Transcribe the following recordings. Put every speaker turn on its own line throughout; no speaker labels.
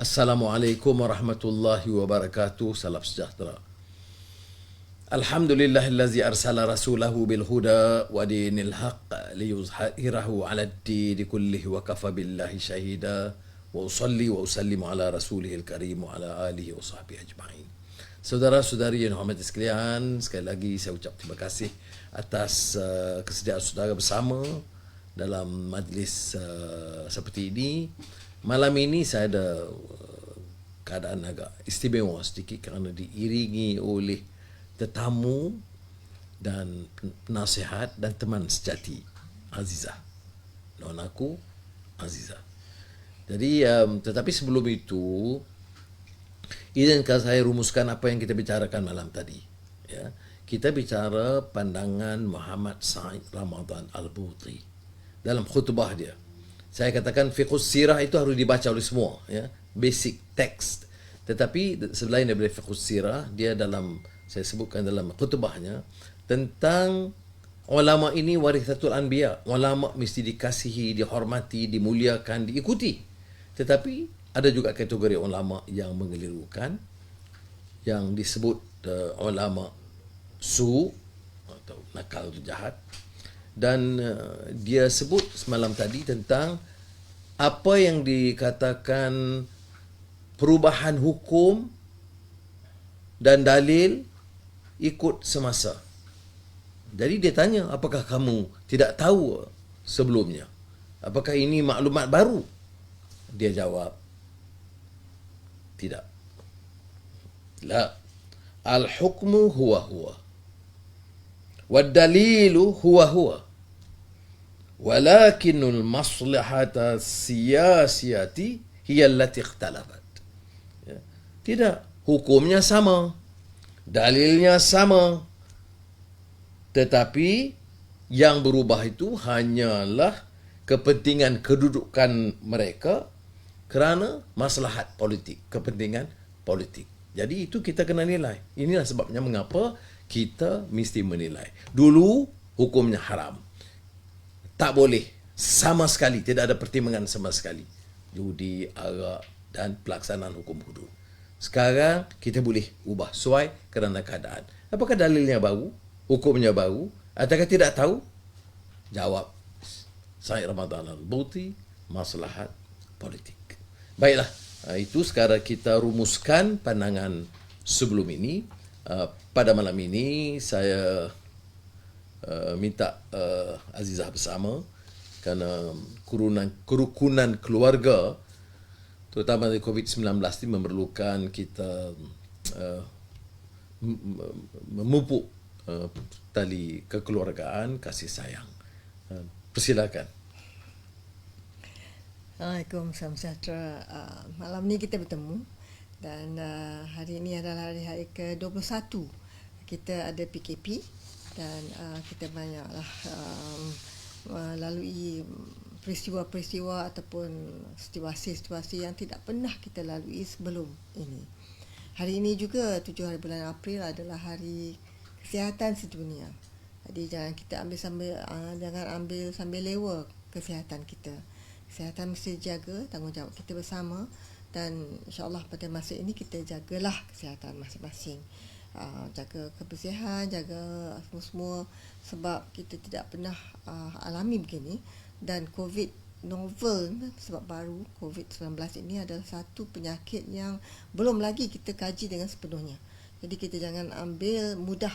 Assalamualaikum warahmatullahi wabarakatuh. Salam sejahtera. Alhamdulillahillazi arsala rasulahu bil huda wa dinil haqq liyuzhirahu 'ala ad-dini kullihi wa kafa billahi shahida. Wa usalli wa usallimu ala rasulihil karim wa ala alihi wa sahbihi ajma'in. Saudara-saudari yang hormati sekalian, sekali lagi saya ucap terima kasih atas kesediaan saudara bersama dalam majlis seperti ini. Malam ini saya ada keadaan agak istimewa sedikit kerana diiringi oleh tetamu dan penasihat dan teman sejati, Azizah. Non aku, Azizah. Jadi, tetapi sebelum itu, izinkan saya rumuskan apa yang kita bicarakan malam tadi. Ya. Kita bicara pandangan Muhammad Said Ramadan Al-Buti dalam khutbah dia. Saya katakan fiqhus sirah itu harus dibaca oleh semua, ya, basic text. Tetapi selain daripada fiqhus sirah, dia dalam, saya sebutkan dalam khutbahnya tentang ulama ini warithatul anbiya. Ulama mesti dikasihi, dihormati, dimuliakan, diikuti. Tetapi ada juga kategori ulama yang mengelirukan, yang disebut ulama su atau nakal atau jahat. Dan dia sebut semalam tadi tentang apa yang dikatakan perubahan hukum dan dalil ikut semasa. Jadi dia tanya, apakah kamu tidak tahu sebelumnya? Apakah ini maklumat baru? Dia jawab, tidak. La, al-hukmu huwa huwa. والدليل هو ولكن المصلحة السياسية هي التي اختلفت. Tidak, hukumnya sama, dalilnya sama, tetapi yang berubah itu hanyalah kepentingan kedudukan mereka kerana maslahat politik, kepentingan politik. Jadi itu kita kena nilai. Inilah sebabnya mengapa kita mesti menilai. Dulu hukumnya haram. Tak boleh sama sekali, tidak ada pertimbangan sama sekali. Judi, arak dan pelaksanaan hukum hudud. Sekarang kita boleh ubah sesuai kerana keadaan. Apakah dalilnya baru? Hukumnya baru? Ataukah tidak tahu? Jawab Said Ramadan Al-Buti, maslahat politik. Baiklah, itu sekarang kita rumuskan pandangan sebelum ini. Pada malam ini saya minta Azizah bersama kerana kerukunan keluarga terutama dari COVID-19 ini memerlukan kita memupuk tali kekeluargaan, kasih sayang. Persilakan.
Assalamualaikum, salam sejahtera. Malam ni kita bertemu dan hari ini adalah hari ke-21 kita ada PKP dan kita banyaklah melalui peristiwa-peristiwa ataupun situasi-situasi yang tidak pernah kita lalui sebelum ini. Hari ini juga 7 hari bulan April adalah hari kesihatan sedunia. Jadi jangan kita jangan ambil sambil lewa kesihatan kita. Kesihatan mesti dijaga, tanggungjawab kita bersama. Dan insyaAllah pada masa ini kita jagalah kesihatan masing-masing. Jaga kebersihan, jaga semua sebab kita tidak pernah alami begini. Dan COVID novel, sebab baru COVID-19 ini adalah satu penyakit yang belum lagi kita kaji dengan sepenuhnya. Jadi kita jangan ambil mudah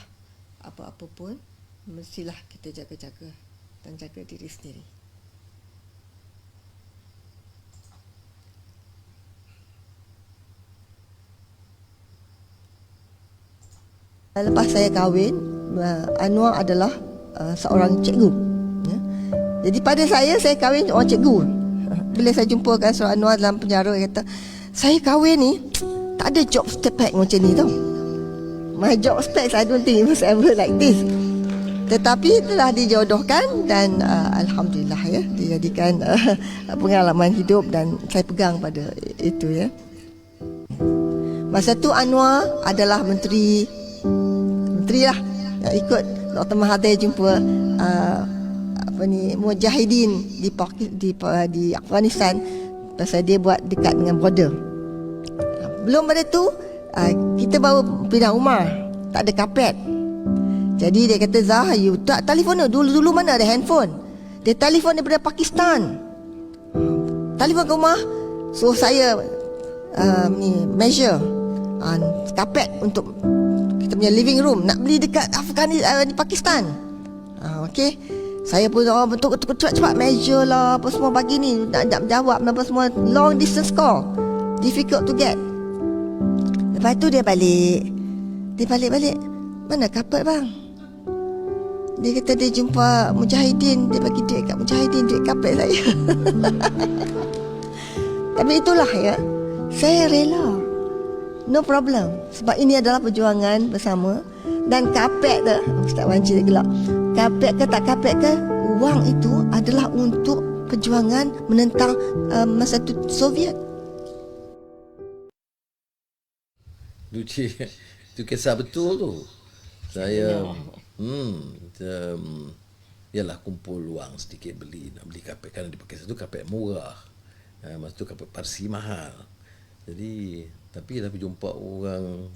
apa-apa pun. Mestilah kita jaga-jaga dan jaga diri sendiri. Lepas saya kahwin, Anwar adalah seorang cikgu. Ya. Jadi pada saya kahwin orang cikgu. Bila saya jumpakan seorang Anwar dalam penjara, dia kata, saya kahwin ni tak ada job spec macam ni tau. My job spec, I don't think it was ever like this. Tetapi telah dijodohkan dan Alhamdulillah ya, dijadikan pengalaman hidup dan saya pegang pada itu ya. Masa tu Anwar adalah menteri lah yang ikut Dr. Mahathir jumpa mujahidin di Afghanistan pasal dia buat dekat dengan border. Belum pada tu kita baru pindah rumah, tak ada kapet. Jadi dia kata, Zah, you tak telefon dulu mana ada handphone. Dia telefon daripada Pakistan. Telefon ke rumah, suruh saya measure kapet untuk kita punya living room. Nak beli dekat Afghanistan, di Pakistan. Okey. Saya pun betul cepat measure lah apa semua pagi ni, nak jawab apa semua, long distance call, difficult to get. Lepas tu dia balik. Mana kapet bang? Dia kata dia jumpa Mujahidin, dia bagi duit kat Mujahidin, duit kapet saya. Tapi itulah ya, saya rela, no problem. Sebab ini adalah perjuangan bersama. Dan kapet tu, Ustaz Wanci dia gelak, kapet ke tak kapet ke, wang itu adalah untuk perjuangan menentang masa tu Soviet.
Itu kisah betul tu. Saya yalah kumpul wang sedikit nak beli kapet, kerana dipakai satu kapet murah. Masa tu kapet Parsi mahal. Jadi tapi jumpa orang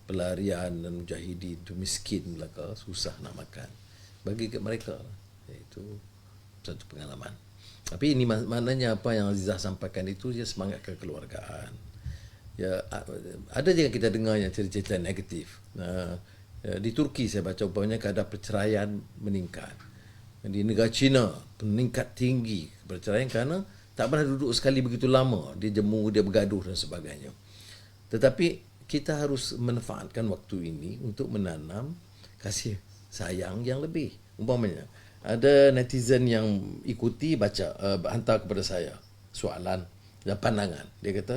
pelarian dan mujahidin tu miskin belaka, susah nak makan. Bagi kat mereka, itu satu pengalaman. Tapi ini maknanya apa yang Azizah sampaikan itu, dia semangat kekeluargaan. Ya, ada je kita dengar yang cerita-cerita negatif. Di Turki saya baca umpamanya kadar perceraian meningkat. Di negara China meningkat tinggi perceraian kerana tak pernah duduk sekali begitu lama. Dia jemu, dia bergaduh dan sebagainya. Tetapi kita harus manfaatkan waktu ini untuk menanam kasih sayang yang lebih. Umpamanya ada netizen yang ikuti hantar kepada saya soalan dan pandangan. Dia kata,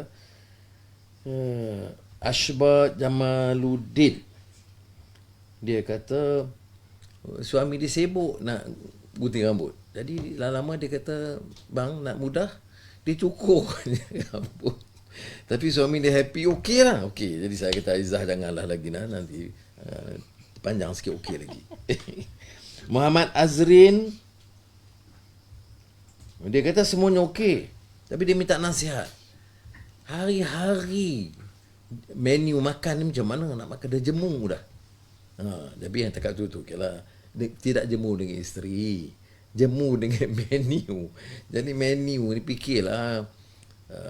Ashba Jamaluddin, dia kata suami dia sibuk nak gunting rambut. Jadi lama-lama dia kata, bang nak mudah, dia cukur rambut. Tapi suami dia happy, okey lah. Okey, jadi saya kata, Izzah janganlah lagi nanti panjang sikit okey lagi. Muhammad Azrin, dia kata semuanya okey, tapi dia minta nasihat. Hari-hari menu makan ni macam mana nak makan, dah jemu dah. Tapi yang tekak tu okeylah, tidak jemu dengan isteri, jemu dengan menu. Jadi menu ni fikirlah,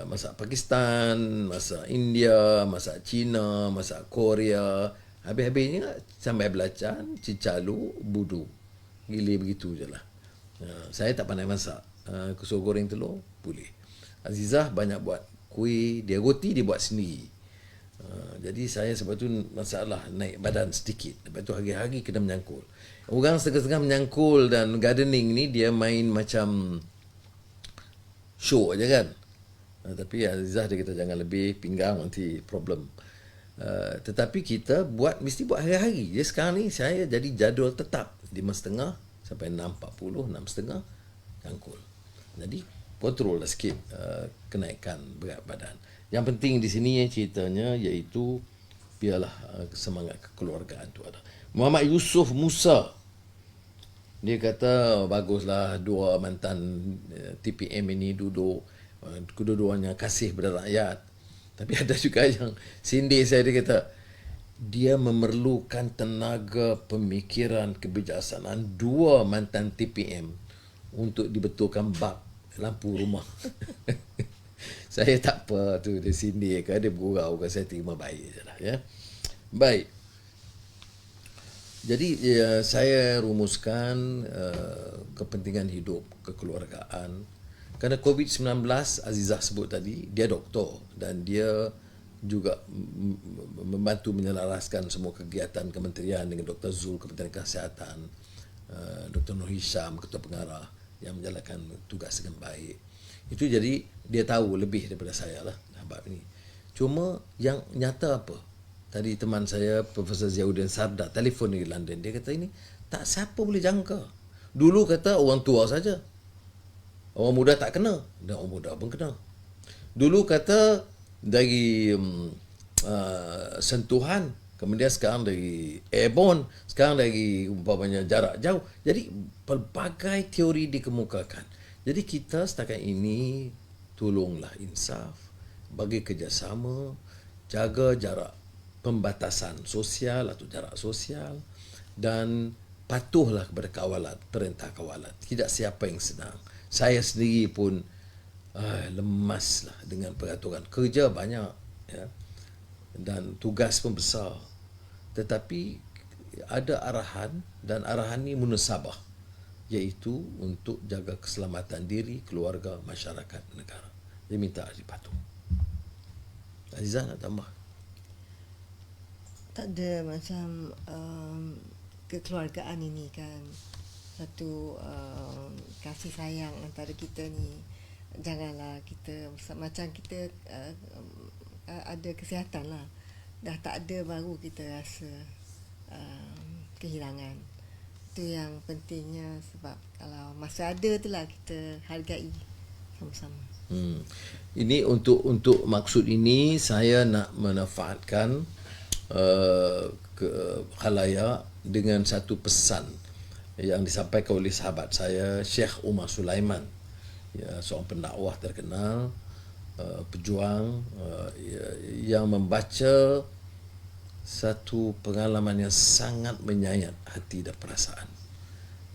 masak Pakistan, masak India, masak Cina, masak Korea. Habis-habisnya sampai belacan, cicalu, budu. Gila begitu je lah. Saya tak pandai masak. Suruh goreng telur, boleh. Azizah banyak buat kuih, dia roti dia buat sendiri. Jadi saya sebab tu masalah naik badan sedikit. Lepas tu hari-hari kena menyangkul. Orang setengah-setengah menyangkul dan gardening ni dia main macam show aja kan. Tapi Azizah dia kata jangan lebih pinggang nanti problem. Tetapi kita mesti buat hari-hari. Jadi sekarang ni saya jadi jadual tetap 5.30 sampai 6.40, 6.30 jangkul. Jadi kontrol lah sikit kenaikan berat badan. Yang penting di sini ceritanya iaitu biarlah semangat kekeluargaan tu ada. Muhammad Yusuf Musa, dia kata baguslah dua mantan TPM ini duduk, kedua-duanya kasih pada rakyat. Tapi ada juga yang sindir saya, dia kata dia memerlukan tenaga pemikiran kebijaksanaan dua mantan TPM untuk dibetulkan bab lampu rumah. Saya tak apa tu, dia sindir ke, dia bergurau ke, saya terima baik je lah ya. Baik. Jadi saya rumuskan kepentingan hidup, kekeluargaan. Kerana COVID-19 Azizah sebut tadi, dia doktor dan dia juga membantu menyelaraskan semua kegiatan kementerian dengan Dr. Zul, Kementerian Kesihatan, Dr. Nur Hisham, Ketua Pengarah yang menjalankan tugas dengan baik. Itu jadi dia tahu lebih daripada saya lah bab ini. Cuma yang nyata apa? Tadi teman saya Profesor Ziauddin Sardar telefon dari London, dia kata ini tak siapa boleh jangka. Dulu kata orang tua saja, orang muda tak kena, dan orang muda pun kena. Dulu kata dari sentuhan, kemudian sekarang dari airborne, sekarang dari umpamanya jarak jauh. Jadi pelbagai teori dikemukakan. Jadi kita setakat ini tolonglah insaf, bagi kerjasama, jaga jarak, pembatasan sosial atau jarak sosial, dan patuhlah kepada kawalan, perintah kawalan. Tidak siapa yang senang. Saya sendiri pun lemaslah dengan peraturan. Kerja banyak, ya, dan tugas pun besar. Tetapi ada arahan, dan arahan ini munasabah, iaitu untuk jaga keselamatan diri, keluarga, masyarakat, negara. Dia minta dipatuh. Azizah nak tambah?
Tak ada macam kekeluargaan ini kan, satu kasih sayang antara kita ni. Janganlah kita macam kita ada kesihatan lah, dah tak ada baru kita rasa kehilangan. Itu yang pentingnya, sebab kalau masih ada itulah kita hargai sama-sama.
Ini untuk maksud ini saya nak menafaatkan ke khalayak dengan satu pesan yang disampaikan oleh sahabat saya, Syekh Umar Sulaiman, ya, seorang pendakwah terkenal, pejuang, yang membaca satu pengalaman yang sangat menyayat hati dan perasaan,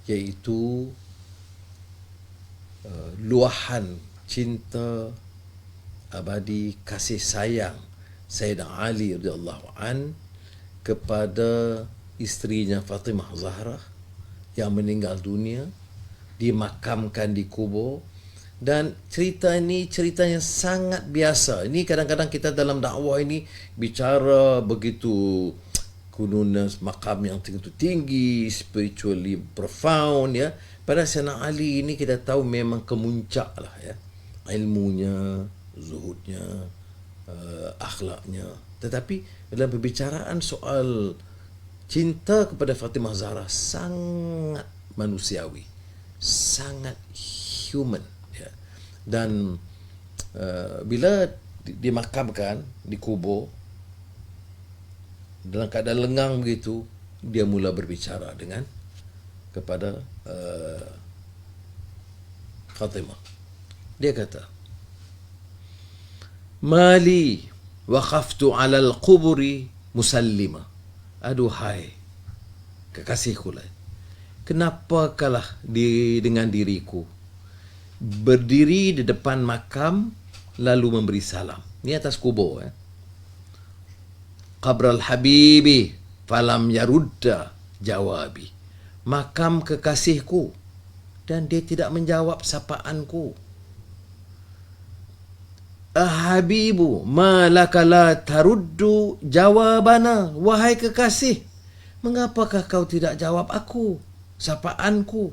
iaitu luahan cinta abadi, kasih sayang Sayyidina Ali radhiyallahu an kepada isterinya Fatimah Zahra yang meninggal dunia, dimakamkan di kubur. Dan cerita ini cerita yang sangat biasa. Ini kadang-kadang kita dalam dakwah ini bicara begitu kununa makam yang begitu tinggi, spiritually profound, ya. Pada Sayyidina Ali ini kita tahu memang kemuncak lah, ya, ilmunya, zuhudnya, akhlaknya. Tetapi dalam perbicaraan soal cinta kepada Fatimah Zahra sangat manusiawi, sangat human, ya. Dan bila dimakamkan, dikubur dalam keadaan lengang begitu, dia mula berbicara dengan kepada Fatimah. Dia kata, "Mali waqaftu 'ala al-quburi musallima." Aduhai kekasihku lah, kenapa kalah dengan diriku berdiri di depan makam lalu memberi salam. Ini atas kubur, ya. Qabral habibi falam yarudda jawabi. Makam kekasihku dan dia tidak menjawab sapaanku. Habibu ma laka la taruddu jawabana. Wahai kekasih, mengapakah kau tidak jawab aku, sapaanku?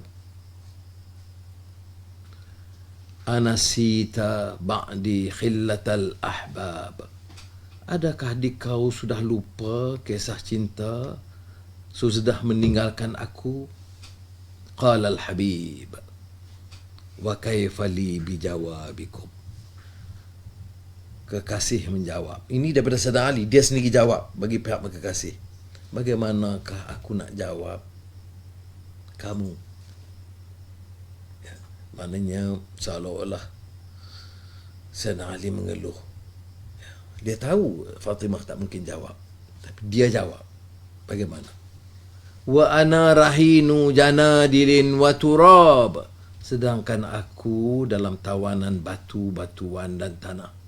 Anasita ba'di khillatal ahbab. Adakah kau sudah lupa kisah cinta sudah meninggalkan aku? Qala al-habib wa kaifa li bijawabikum. Kekasih menjawab. Ini daripada Sayyidina Ali, dia sendiri jawab bagi pihak kekasih. Bagaimanakah aku nak jawab kamu? Ya, maknanya seolah-olah Sayyidina Ali mengeluh. Ya, dia tahu Fatimah tak mungkin jawab, tapi dia jawab. Bagaimana? Wa ana rahinu janadilin wa turab. Sedangkan aku dalam tawanan batu-batuan dan tanah.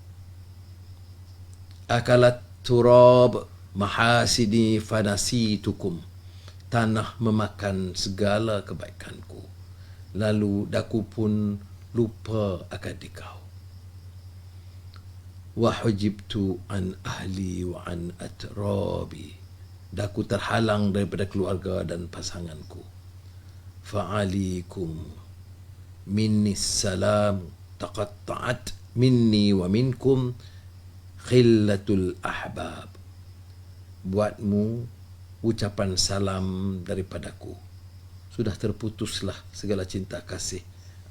Akalat turab mahasidi fanasitukum. Tanah memakan segala kebaikanku, lalu daku pun lupa akan dikau. Wa hujibtu an ahli wa an atrabi. Daku terhalang daripada keluarga dan pasanganku. Fa'alikum minni salam taqatta'at minni wa minkum khillatul ahbab. Buatmu ucapan salam daripadaku. Sudah terputuslah segala cinta kasih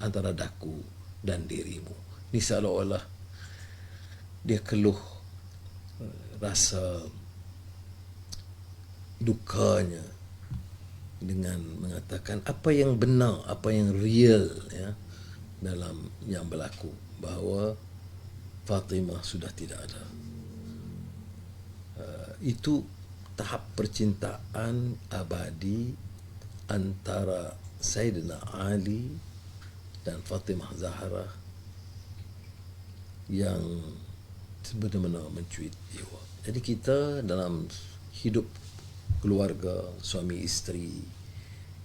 antara daku dan dirimu. Ini seolah-olah dia keluh rasa dukanya dengan mengatakan apa yang benar, apa yang real, ya, dalam yang berlaku, bahawa Fatimah sudah tidak ada. Itu tahap percintaan abadi antara Sayyidina Ali dan Fatimah Zahra yang benar-benar mencuit jiwa. Jadi kita dalam hidup keluarga, suami isteri,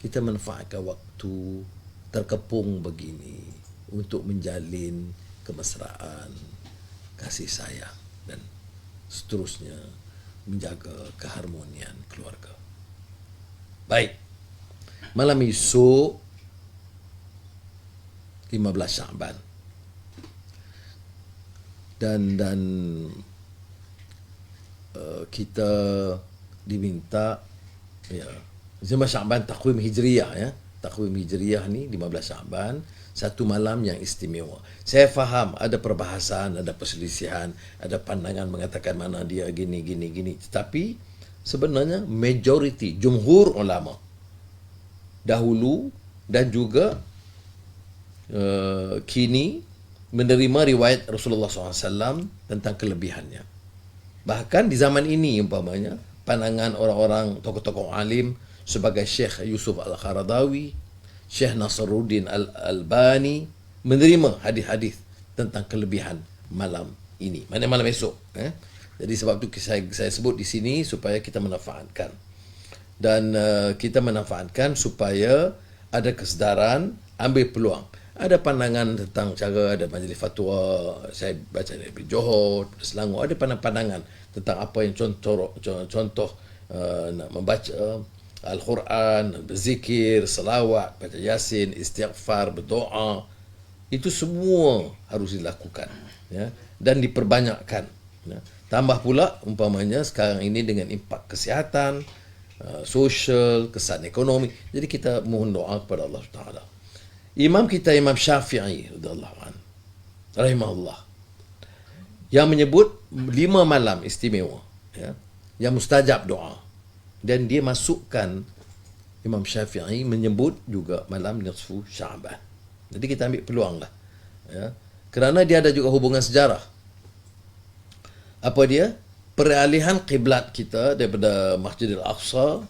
kita manfaatkan waktu terkepung begini untuk menjalin kemesraan, kasih sayang dan seterusnya, menjaga keharmonian keluarga. Baik. Malam esok 15 Syaban. Dan kita diminta, ya, 15 Syaban takwim hijriyah, ya. Takwim hijriyah ni 15 Syaban, satu malam yang istimewa. Saya faham ada perbahasan, ada perselisihan, ada pandangan mengatakan mana dia gini. Tetapi sebenarnya majoriti, jumhur ulama dahulu dan juga kini menerima riwayat Rasulullah SAW tentang kelebihannya. Bahkan di zaman ini umpamanya pandangan orang-orang tokoh-tokoh alim sebagai Syekh Yusuf Al-Qaradawi, Syekh Nasruddin Al-Albani menerima hadis-hadis tentang kelebihan malam ini. Mana malam esok. Jadi sebab itu saya sebut di sini supaya kita manfaatkan. Dan kita manfaatkan supaya ada kesedaran, ambil peluang. Ada pandangan tentang cara, ada majlis fatwa, saya baca dari Johor, Selangor, ada pandangan tentang apa yang contoh nak membaca Al-Quran, berzikir, selawat, baca Yasin, istighfar, berdoa. Itu semua harus dilakukan, ya, dan diperbanyakkan. Ya. Tambah pula umpamanya sekarang ini dengan impak kesihatan, sosial, kesan ekonomi. Jadi kita mohon doa kepada Allah Taala. Imam kita Imam Syafi'i rahimahullah yang menyebut 5 malam istimewa, ya, yang mustajab doa, dan dia masukkan Imam Syafi'i menyebut juga malam nisfu Syaban. Jadi kita ambil peluang lah, ya, kerana dia ada juga hubungan sejarah. Apa dia? Peralihan kiblat kita daripada Masjidil Aqsa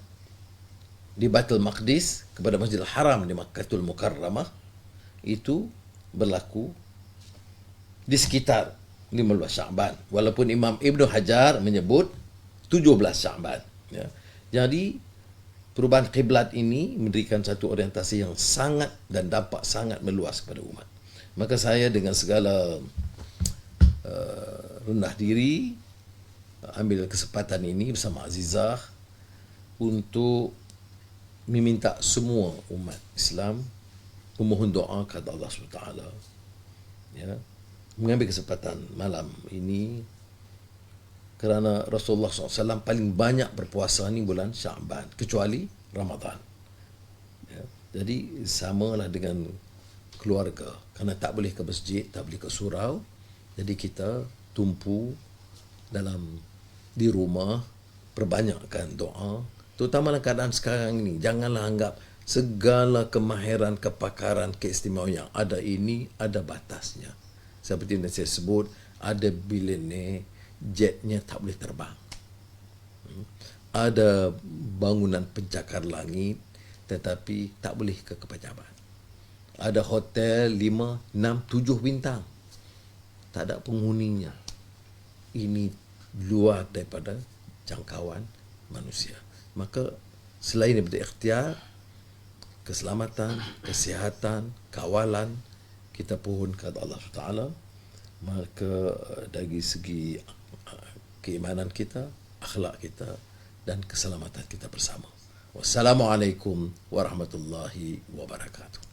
di Baitul Maqdis kepada Masjidil Haram di Makkahul Mukarramah itu berlaku di sekitar 15 Syaban, walaupun Imam Ibn Hajar menyebut 17 Syaban, ya. Jadi perubahan kiblat ini memberikan satu orientasi yang sangat dan dampak sangat meluas kepada umat. Maka saya dengan segala rendah diri ambil kesempatan ini bersama Azizah untuk meminta semua umat Islam memohon doa kepada Allah SWT, ya, mengambil kesempatan malam ini kerana Rasulullah SAW paling banyak berpuasa ni bulan Syaban kecuali Ramadan, ya. Jadi samalah dengan keluarga, kerana tak boleh ke masjid, tak boleh ke surau, jadi kita tumpu di rumah, perbanyakkan doa, terutama dalam keadaan sekarang ini. Janganlah anggap segala kemahiran, kepakaran, keistimewaan yang ada ini ada batasnya. Seperti yang saya sebut, ada billionaire jetnya tak boleh terbang. Ada bangunan pencakar langit tetapi tak boleh ke pejabat. Ada hotel 5, 6, 7 bintang, tak ada penghuninya. Ini luar daripada jangkauan manusia. Maka selain daripada ikhtiar, keselamatan, kesihatan, kawalan, kita pohon kepada Allah Taala. Maka dari segi keimanan kita, akhlak kita dan keselamatan kita bersama. Wassalamualaikum warahmatullahi wabarakatuh.